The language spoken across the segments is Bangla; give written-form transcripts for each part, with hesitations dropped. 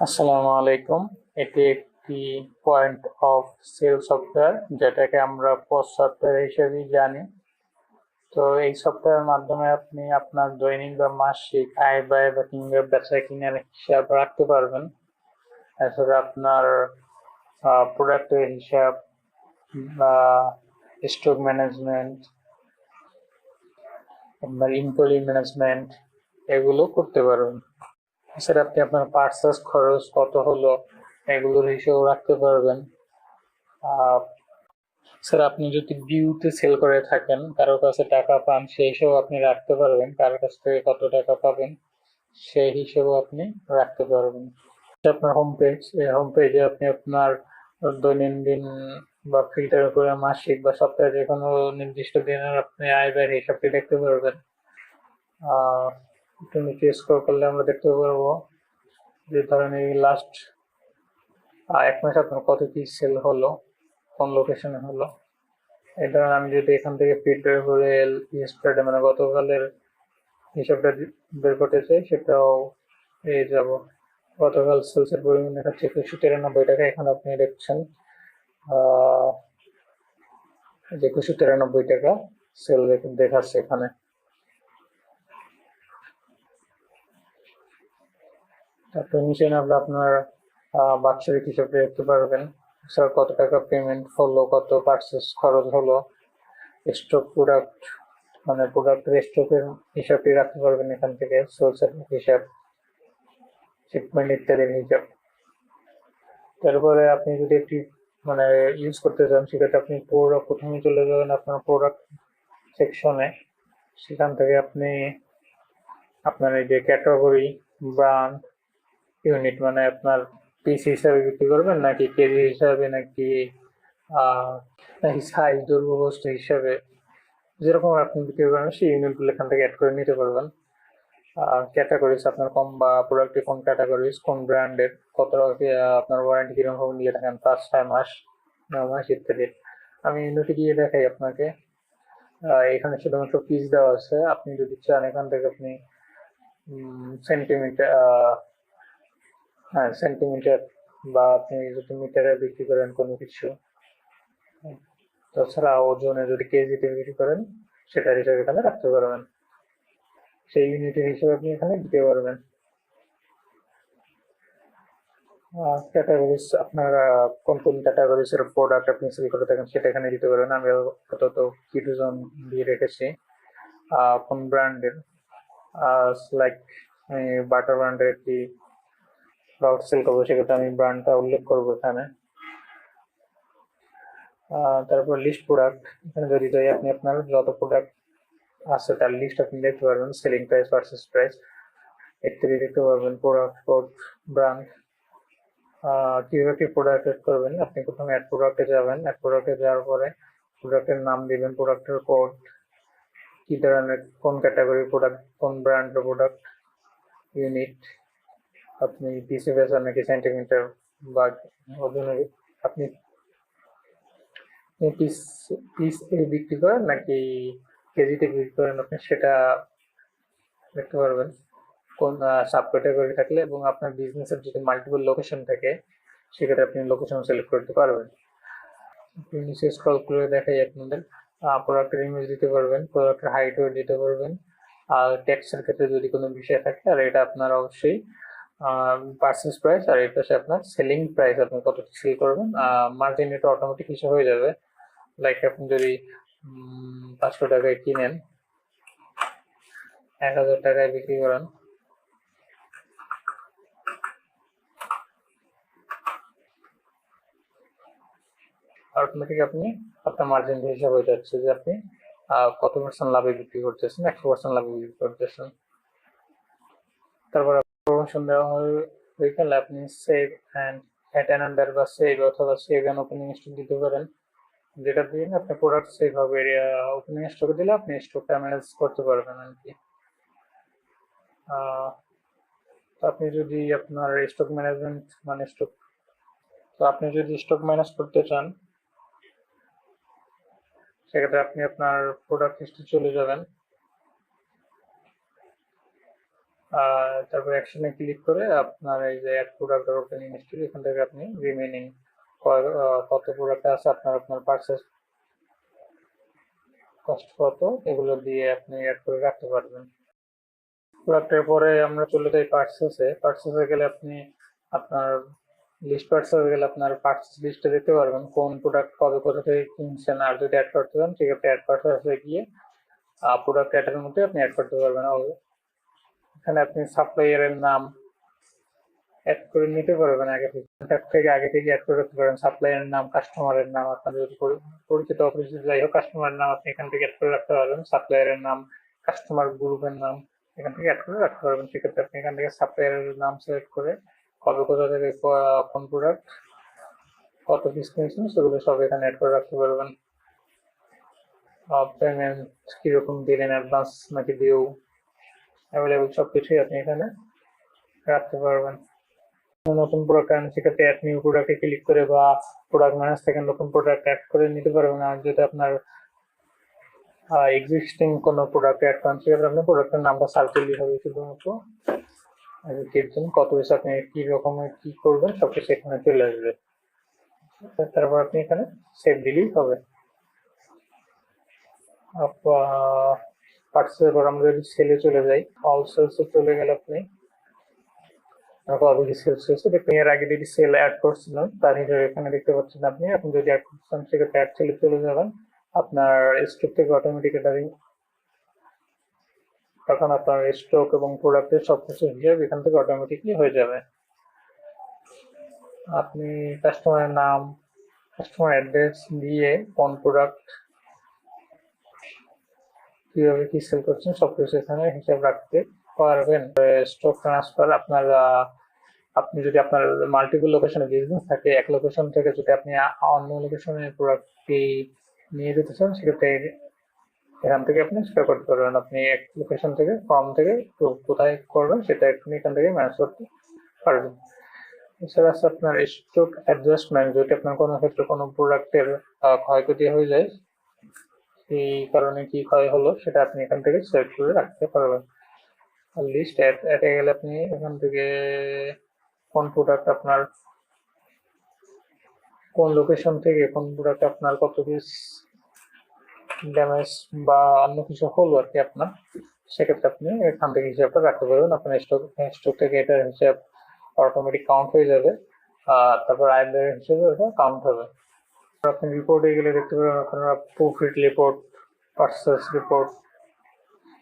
আসসালামু আলাইকুম। এটি একটি পয়েন্ট অফ সেল সফটওয়্যার, যেটাকে আমরা পোস্ট সফটওয়্যার হিসেবেই জানি। তো এই সফটওয়্যারের মাধ্যমে আপনি আপনার দৈনিক বা মাসিক আয় ব্যয় বা কিংবা বেচা কিনার হিসাব রাখতে পারবেন। এছাড়া আপনার প্রোডাক্টের হিসাব বা স্টক ম্যানেজমেন্ট, আপনার ইনভেন্টরি ম্যানেজমেন্ট এগুলো করতে পারবেন। এছাড়া আপনি আপনার পার্চেস খরচ কত হলো এগুলোর হিসেব রাখতে পারবেন। স্যার, আপনি যদি ভিউতে সেল করে থাকেন, কারো কাছে টাকা পান, সেই হিসেবে আপনি রাখতে পারবেন। কারোর কাছ থেকে কত টাকা পাবেন সেই হিসেবেও আপনি রাখতে পারবেন। আপনার হোম পেজ, এই হোম পেজে আপনি আপনার দৈনন্দিন বা ফিল্টার করে মাসিক বা সপ্তাহে যে কোনো নির্দিষ্ট দিনের আপনি আয় ব্যয়ের হিসাবটি দেখতে পারবেন। একটু নিচে স্ক্রল করলে আমরা দেখতে পারবো যে ধরেন এই লাস্ট এক মাসে আপনার কত কি সেল হলো, কোন লোকেশনে হলো। এই ধরেন আমি যদি এখান থেকে ফিল্টার করে ইয়েস্টারডে মানে গতকালের হিসাবটা বের করতে চাই, সেটাও পেয়ে যাব। গতকাল সেলসের পরিমাণ দেখাচ্ছে 2193 টাকা। এখানে আপনি দেখছেন 2193 টাকা সেল দেখাচ্ছে এখানে। তারপর নিচে নামলে আপনার বাৎসরিক হিসাবটা দেখতে পারবেন। স্যার কত টাকা পেমেন্ট হলো, কত পার্চেস খরচ হলো, স্টক প্রোডাক্ট মানে প্রোডাক্টের স্টকের হিসাবটি রাখতে পারবেন এখান থেকে, সেলসের হিসাব, শিপমেন্ট ইত্যাদির হিসাব। তারপরে আপনি যদি একটি মানে ইউজ করতে চান, সেক্ষেত্রে আপনি পুরো প্রথমে চলে যাবেন আপনার প্রোডাক্ট সেকশনে। সেখান থেকে আপনি আপনার এই যে ক্যাটাগরি, ব্র্যান্ড, ইউনিট মানে আপনার পিস হিসাবে বিক্রি করবেন নাকি কেজি হিসাবে নাকি সাইজ দৈর্ঘ্য বস্তু হিসাবে, যেরকম আপনি বিক্রি করেন সেই ইউনিটগুলো এখান থেকে অ্যাড করে নিতে পারবেন। ক্যাটাগরিজ আপনার কম বা প্রোডাক্টে কোন ক্যাটাগরিজ, কোন ব্র্যান্ডের, কত আপনার ওয়ারেন্টি কিরকম দিয়ে থাকেন, 5-6 মাস, 9 মাস ইত্যাদি। আমি ইউনিটে গিয়ে দেখাই আপনাকে। এখানে শুধুমাত্র পিস দেওয়া আছে। আপনি যদি চান এখান থেকে আপনি সেন্টিমিটার, হ্যাঁ সেন্টিমিটার, বা আপনি যদি মিটারে বিক্রি করেন কোনো কিছু, তাছাড়া ওজনে যদি কেজিতে বিক্রি করেন সেটার হিসাবে এখানে রাখতে পারবেন। সেই ইউনিটের হিসেবে আপনি এখানে দিতে পারবেন। ক্যাটাগরিজ আপনার কোন কোন ক্যাটাগরিজ এর প্রোডাক্ট আপনি সেল করে থাকেন সেটা এখানে দিতে পারবেন। আমি আপাতত কিটোজন দিয়ে রেখেছি। কোন ব্র্যান্ডের, লাইক আমি বাটার ব্র্যান্ডের একটি প্রোডাক্ট সেল করবো, সেক্ষেত্রে আমি ব্র্যান্ডটা উল্লেখ করবো এখানে। তারপর লিস্ট প্রোডাক্ট, এখানে যদি যাই আপনি আপনার যত প্রোডাক্ট আছে তার লিস্ট আপনি দেখতে পারবেন। সেলিং প্রাইস, পারচেস প্রাইস ইত্যাদি দেখতে পারবেন। প্রোডাক্ট কোড, ব্র্যান্ড, কিভাবে কি প্রোডাক্ট এড করবেন। আপনি প্রথমে অ্যাড প্রোডাক্টে যাবেন। অ্যাড প্রোডাক্টে যাওয়ার পরে প্রোডাক্টের নাম দিবেন, প্রোডাক্টের কোড, কি ধরনের কোন ক্যাটাগরির প্রোডাক্ট, কোন ব্র্যান্ডের প্রোডাক্ট, ইউনিট, আপনি পিসে বেচেন নাকি সেন্টিমিটার বা ওজনে, আপনি পিস পিস এ বিক্রি করেন নাকি কেজিতে বিক্রি করেন, আপনি সেটা দেখতে পারবেন কোন সাব ক্যাটাগরি থাকলে। এবং আপনার বিজনেসের যদি মাল্টিপল লোকেশন থাকে সেক্ষেত্রে আপনি লোকেশন সিলেক্ট করতে পারবেন। নিচে স্ক্রল করে দেখাই আপনাদের। প্রোডাক্টের ইমেজ দিতে পারবেন, প্রোডাক্টের হাইট ওয়েট দিতে পারবেন। আর ট্যাক্সের ক্ষেত্রে যদি কোনো বিষয় থাকে, আর এটা আপনার অবশ্যই পার্চেস প্রাইস, আর এর পাশে আপনার সেলিং প্রাইস, আপনি কত সেল করবেন। মার্জিন এটা অটোমেটিক হিসাব হয়ে যাবে। লাইক আপনি যদি 500 টাকায় কিনেন, 1000 টাকায় বিক্রি করেন, অটোমেটিক আপনি আপনার মার্জিন হিসাব হয়ে যাচ্ছে যে আপনি কত পার্সেন্ট লাভে বিক্রি করতেছেন, 100% লাভে বিক্রি করতেছেন। তারপর প্রমোশন দেওয়া হয়ে গেলে আপনি সেভ অ্যান্ড অ্যাট অ্যানাদার বা সেভ অথবা সেভ অ্যান্ড ওপেনিং স্টক দিতে পারেন, যেটা দিয়ে আপনার প্রোডাক্ট সেভ হবে। ওপেনিং স্টকে দিলে আপনি স্টকটা ম্যানেজ করতে পারবেন আর কি। আপনি যদি আপনার স্টক ম্যানেজমেন্ট মানে স্টক, তো আপনি যদি স্টক ম্যানেজ করতে চান সেক্ষেত্রে আপনি আপনার প্রোডাক্ট লিস্টে চলে যাবেন। তারপর অ্যাকশনে ক্লিক করে আপনার এই যে অ্যাড প্রোডাক্ট আর ওপেনিং হিস্ট্রি, এখান থেকে আপনি রিমেনিং কত প্রোডাক্ট আছে, আপনার পারচেস কষ্ট কত, এগুলো দিয়ে আপনি অ্যাড করে রাখতে পারবেন। প্রোডাক্টের পরে আমরা চলে যাই পার্চেসে গেলে আপনি আপনার পার্চেসে গেলে আপনার পার্চেস লিস্টে দেখতে পারবেন কোন প্রোডাক্ট কবে কোথা থেকে কিনছেন। আর যদি অ্যাড করতে চান সেক্ষেত্রে অ্যাড পার্চেসে গিয়ে প্রোডাক্ট অ্যাডের মধ্যে আপনি অ্যাড করতে পারবেন। এখানে আপনি সাপ্লায়ারের নাম অ্যাড করে নিতে পারবেন আগে থেকে, কন্ট্যাক্ট থেকে আগে থেকে অ্যাড করে রাখতে পারেন। সাপ্লায়ারের নাম, কাস্টমারের নাম, আপনার যদি পরিচিত অপরিচিত যাই হোক, কাস্টমারের নাম আপনি এখান থেকে অ্যাড করে রাখতে পারবেন। সাপ্লায়ারের নাম, কাস্টমার গ্রুপের নাম এখান থেকে অ্যাড করে রাখতে পারবেন। সেক্ষেত্রে আপনি এখান থেকে সাপ্লায়ারের নাম সিলেক্ট করে কবে কোথা থেকে কোন প্রোডাক্ট কত পিস কিনছেন সেগুলো সব এখানে অ্যাড করে রাখতে পারবেন। পেমেন্ট কিরকম দিলেন, অ্যাডভান্স নাকি ডিউ, অ্যাভেলেবল সবকিছুই আপনি এখানে রাখতে পারবেন। নতুন প্রোডাক্ট আনেন সেক্ষেত্রে অ্যাড নিউ প্রোডাক্টে ক্লিক করে বা প্রোডাক্ট ম্যানেজ থেকে নতুন প্রোডাক্ট অ্যাড করে নিতে পারবেন। আর যদি আপনার এক্সিস্টিং কোনো প্রোডাক্ট অ্যাড করেন সেক্ষেত্রে আপনি প্রোডাক্টের নামটা সার্চ দিলেই হবে শুধুমাত্র। কত বেশি আপনি কি রকমের কি করবেন সবকিছু এখানে চলে আসবে। তারপর আপনি এখানে সেভ দিলেই হবে। পার্সেলের পর আমরা যদি সেলে চলে যাই, অল সেলসে চলে গেলে আপনি কবে সেলস হয়েছে দেখবেন। এর আগে যদি সেল অ্যাড করছিলেন তার হিসাবে এখানে দেখতে পাচ্ছেন। আপনি যদি অ্যাড করছেন সেক্ষেত্রে অ্যাড সেলে চলে যাবেন। আপনার স্টক থেকে অটোমেটিক এটা তখন আপনার স্টক এবং প্রোডাক্টের সবকিছু হিসাব এখান থেকে অটোমেটিকলি হয়ে যাবে। আপনি কাস্টমারের নাম, কাস্টমার অ্যাড্রেস দিয়ে কোন প্রোডাক্ট কিভাবে কি সেল করছেন সবকিছু এখানে হিসাব রাখতে পারবেন। স্টক ট্রান্সফার আপনি যদি আপনার মাল্টিপল লোকেশনে বিজনেস থাকে, এক লোকেশন থেকে যদি আপনি অন্য লোকেশনে প্রোডাক্টটি নিয়ে যেতে চান সেক্ষেত্রে এখান থেকে আপনি সেটা করতে পারবেন। আপনি এক লোকেশন থেকে ফর্ম থেকে কোথায় করবেন সেটা আপনি এখান থেকে ম্যানেজ করতে পারবেন। এছাড়া আছে আপনার স্টক অ্যাডজাস্টমেন্ট, যদি আপনার কোনো ক্ষেত্রে কোনো প্রোডাক্টের ক্ষয়ক্ষতি হয়ে যায়, এই কারণে কি ক্ষয় হলো সেটা আপনি এখান থেকে সিলেক্ট করে রাখতে পারবেন। লিস্ট অ্যাডে গেলে আপনি এখান থেকে কোন প্রোডাক্ট আপনার কোন লোকেশন থেকে কোন প্রোডাক্ট আপনার কত পিস ড্যামেজ বা অন্য কিছু হলো আর কি আপনার, সেক্ষেত্রে আপনি এখান থেকে হিসাবটা রাখতে পারবেন। আপনার স্টক থেকে এটার হিসাব অটোমেটিক কাউন্ট হয়ে যাবে। তারপর আয়ের হিসেবে ওটা কাউন্ট হবে। আপনি রিপোর্টে গেলে দেখতে পাবেন আপনারা প্রফিট রিপোর্ট, পার্সেস রিপোর্ট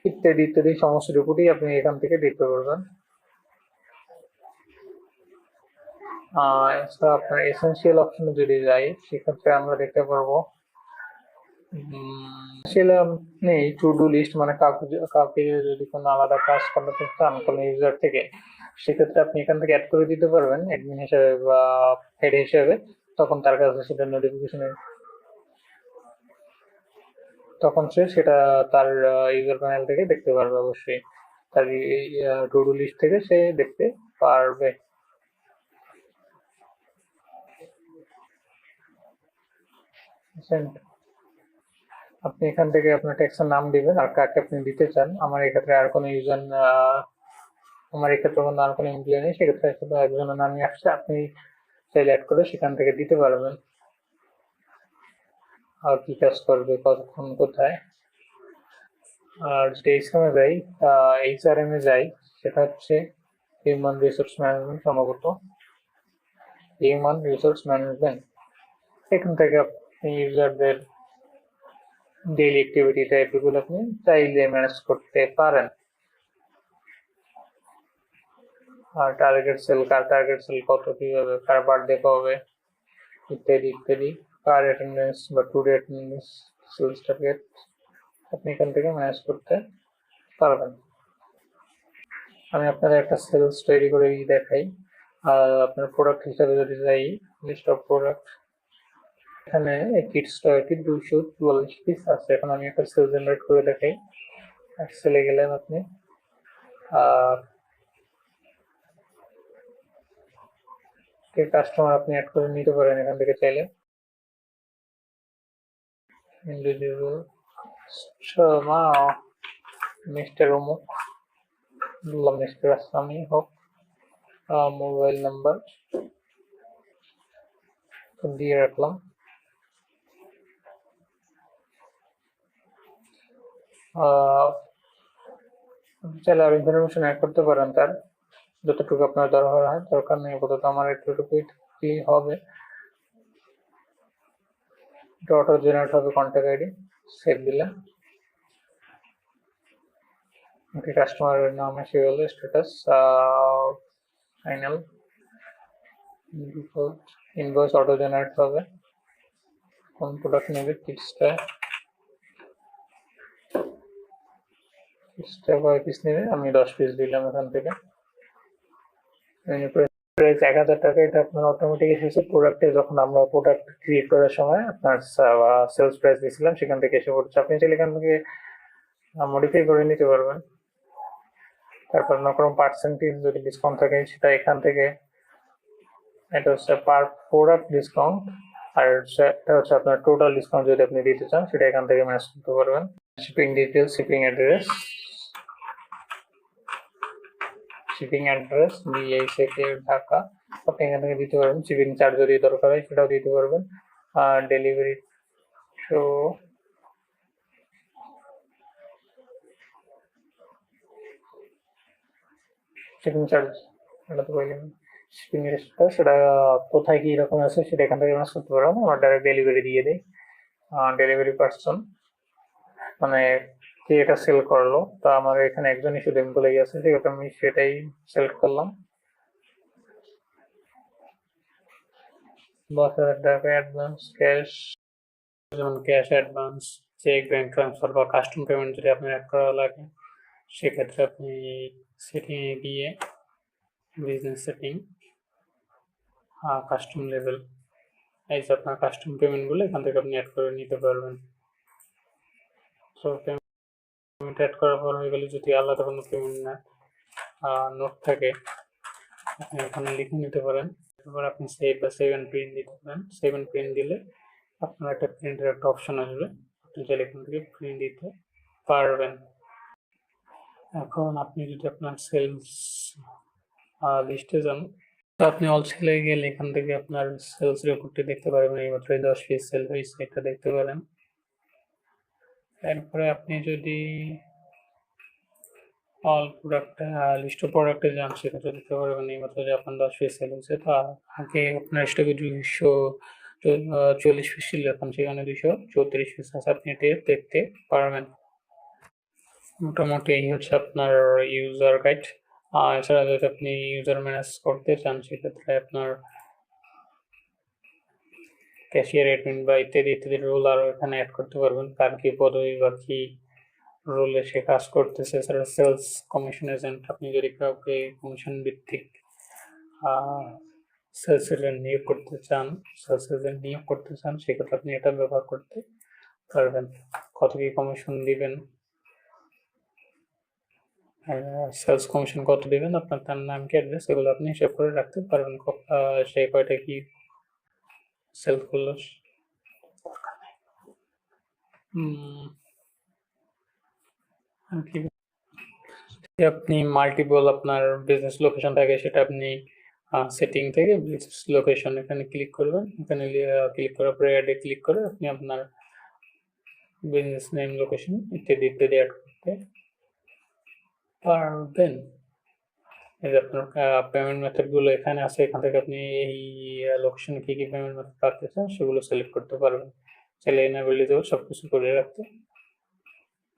ইত্যাদি ইত্যাদি সমস্ত রিপোর্টই আপনি এখান থেকে দেখতে পারবেন। এছাড়া আপনার এসেনশিয়াল অপশনে যদি যাই সেক্ষেত্রে আমরা দেখতে পারবো এসেনশিয়াল আপনি টু ডু লিস্ট, মানে কাউকে যদি কোনো আলাদা কাজ করতে চান কোনো ইউজার থেকে সেক্ষেত্রে আপনি এখান থেকে অ্যাড করে দিতে পারবেন অ্যাডমিন হিসেবে বা হেড হিসেবে। তখন তার কাছে সেটা নোটিফিকেশন, তখন সে সেটা তার ইউজার প্যানেল থেকে দেখতে পারবে। অবশ্যই তার টু ডু লিস্ট থেকে সে দেখতে পারবে। আপনি এখান থেকে আপনার ট্যাক্সের নাম দিবেন আর কাকে আপনি দিতে চান। আমার এক্ষেত্রে আর কোনো ইউজার, আমার এক্ষেত্রে কোনো আর কোনো এমপ্লয়ি নেই, সেক্ষেত্রে শুধু একজনের নামই আসছে, আপনি চাইলে অ্যাড করে সেখান থেকে দিতে পারবেন। আর কি কাজ করবে, কতক্ষণ, কোথায়। আর যদি এইচআরএম যাই, এইচআরএম এ যাই, সেটা হচ্ছে হিউম্যান রিসোর্স ম্যানেজমেন্ট, সম্ভবত হিউম্যান রিসোর্স ম্যানেজমেন্ট। এখান থেকে আপনি ইউজারদের ডেইলি অ্যাক্টিভিটি টাইপগুলো আপনি চাইলে ম্যানেজ করতে পারেন। আর টার্গেট সেল, কত, কিভাবে, কার বার্থডে কবে, ইত্যাদি ইত্যাদি, কার অ্যাটেন্ডেন্স বা টুডে অ্যাটেন্ডেন্স, সেলস টার্গেট আপনি এখান থেকে ম্যানেজ করতে পারবেন। আমি আপনাদের একটা সেলস তৈরি করে দেখাই। আপনার প্রোডাক্ট হিসাবে যদি যাই, লিস্ট অফ প্রোডাক্ট, এখানে কিডস টয়টি 244 পিস আছে। এখন আমি একটা সেল জেনারেট করে দেখাই। সেলে গেলেন আপনি, কাস্টমার আপনি অ্যাড করে নিতে পারেন এখান থেকে চাইলে। ইন্ডিভিজুয়াল মিস্টার অমুক বললাম মিস্টার আসলামী হোক, মোবাইল নাম্বার দিয়ে রাখলাম। চাইলে আর ইনফরমেশন অ্যাড করতে পারেন তার, যতটুকু আপনার দরকার হয়। দরকার নেই আপাতত, আমার এতটুকুই হবে। অটো জেনারেট হবে কন্ট্যাক্ট আইডি, সেভ দিলেন। ওকে, কাস্টমারের নাম এসে গেল, status final, invoice auto generate হবে। কোন প্রোডাক্ট নেবে, কিডসটা কয় পিস নেবে, আমি 10 পিস দিলাম এখান থেকে। প্রাইস 1000 টাকা, এটা আপনার অটোমেটিক এসেছে প্রোডাক্টে। যখন আমরা প্রোডাক্ট ক্রিয়েট করার সময় আপনার সেলস প্রাইস দিয়েছিলাম, সেখান থেকে এসে পড়ছে। আপনি চাইলে এখান থেকে মডিফাই করে নিতে পারবেন। তারপর কোনো পার্সেন্টেজ যদি ডিসকাউন্ট থাকে সেটা এখান থেকে, এটা হচ্ছে পার প্রোডাক্ট ডিসকাউন্ট, আর এটা হচ্ছে আপনার টোটাল ডিসকাউন্ট যদি আপনি দিতে চান সেটা এখান থেকে ম্যানেজ করতে পারবেন। Shipping details, shipping address DICK Dhaka, আপনি এখান থেকে দিতে পারবেন। শিপিং চার্জ যদি দরকার হয় সেটাও দিতে পারবেন। ডেলিভারি তো শিপিং চার্জ, এটা তো বললেন শিপিং রেটটা, সেটা কোথায় কি রকম আছে সেটা এখান থেকে ম্যানেজ করতে পারবেন। আমার ডাইরেক্ট ডেলিভারি দিয়ে দিই। ডেলিভারি পার্সন মানে কে এটা সেল করলো, তা আমার এখানে একজনই শুধু এমপ্লয়ি আছে, সেটা আমি সেটাই সিলেক্ট করলাম। 10,000 টাকা অ্যাডভান্স ক্যাশ, যেমন cash advance, cheque, bank transfer বা কাস্টম পেমেন্ট যদি আপনার অ্যাড করা লাগে, সেক্ষেত্রে আপনি সেটিংয়ে গিয়ে বিজনেস সেটিং, কাস্টম লেভেল, এই যে আপনার কাস্টম পেমেন্টগুলো এখান থেকে আপনি অ্যাড করে নিতে পারবেন। সো পেমেন্ট অ্যাড করার পর হয়ে গেলে, যদি আলাদা কোনো পেমেন্ট না নোট থাকে আপনি এখানে লিখে নিতে পারেন। এবার আপনি সেভ বা সেভ অ্যান্ড প্রিন্ট দিতে পারেন। সেভ অ্যান্ড প্রিন্ট দিলে আপনার একটা প্রিন্টের একটা অপশন আসবে, আপনি চাইলে এখান থেকে প্রিন্ট দিতে পারবেন। এখন আপনি যদি আপনার সেলস লিস্টে যান, তো আপনি অল সেলে গেলে এখান থেকে আপনার সেলস রিপোর্টটি দেখতে পারবেন। এইমাত্র 10 পিস সেল হয়েছে, এটা দেখতে পারেন। এরপরে আপনি যদি অল প্রোডাক্ট লিস্ট অফ প্রোডাক্টে যান, সেক্ষেত্রে দেখতে পারবেন এইমাত্র যে আপনার 10 পিস সেল হয়েছে। তো আগে আপনার স্টকে 240 পিস ছিল, এখন সেখানে 234 পিস আছে, আপনি এটা দেখতে পারবেন। মোটামুটি এই হচ্ছে আপনার ইউজার গাইড। এছাড়া যদি আপনি ইউজার ম্যানেজ করতে চান, সেক্ষেত্রে আপনার ক্যাশিয়ার, অ্যাডমিন বা ইত্যাদি ইত্যাদি রোল আরও এখানে অ্যাড করতে পারবেন। কার কি পদবি বা কি রোলে সে কাজ করতেছে। এছাড়া সেলস কমিশন এজেন্ট, আপনি যদি কাউকে কমিশন ভিত্তিক সেলস এজেন্ট নিয়োগ করতে চান, সেক্ষেত্রে আপনি এটা ব্যবহার করতে পারবেন। কত কি কমিশন দিবেন, সেলস কমিশন কত দিবেন, আপনার তার নাম কি, অ্যাড্রেস, এগুলো আপনি হিসাব করে রাখতে পারবেন। সে কয়টা কি সেল করলো। আপনি মাল্টিপল আপনার বিজনেস লোকেশন থাকে, সেটা আপনি সেটিং থেকে বিজনেস লোকেশন এখানে ক্লিক করবেন। এখানে ক্লিক করার পরে অ্যাডে ক্লিক করে আপনি আপনার বিজনেস নেম, লোকেশন ইত্যাদি ইত্যাদি অ্যাড করতে পারবেন। এই যে আপনার পেমেন্ট মেথডগুলো এখানে আছে, এখান থেকে আপনি এই লোকেশনে কি কি পেমেন্ট মেথড রাখতে চান সেগুলো সিলেক্ট করতে পারবেন। চাইলে এনেবল দিতেও সব কিছু করে রাখতে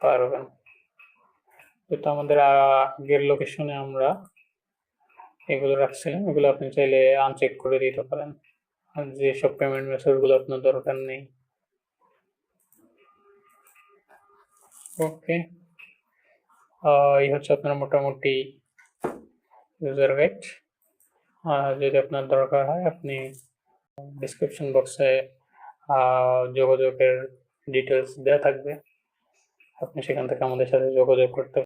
পারবেন। যেটা আমাদের আগের লোকেশনে আমরা এগুলো রাখছিলাম, এগুলো আপনি চাইলে আনচেক করে দিতে পারেন, আর যেসব পেমেন্ট মেথডগুলো আপনার দরকার নেই। ওকে, এই হচ্ছে আপনার মোটামুটি ইউজার গাইড। যদি আপনার দরকার হয়, আপনি ডিসক্রিপশন বক্সে যোগাযোগের ডিটেলস দেওয়া থাকবে, আপনি সেখান থেকে আমাদের সাথে যোগাযোগ করতে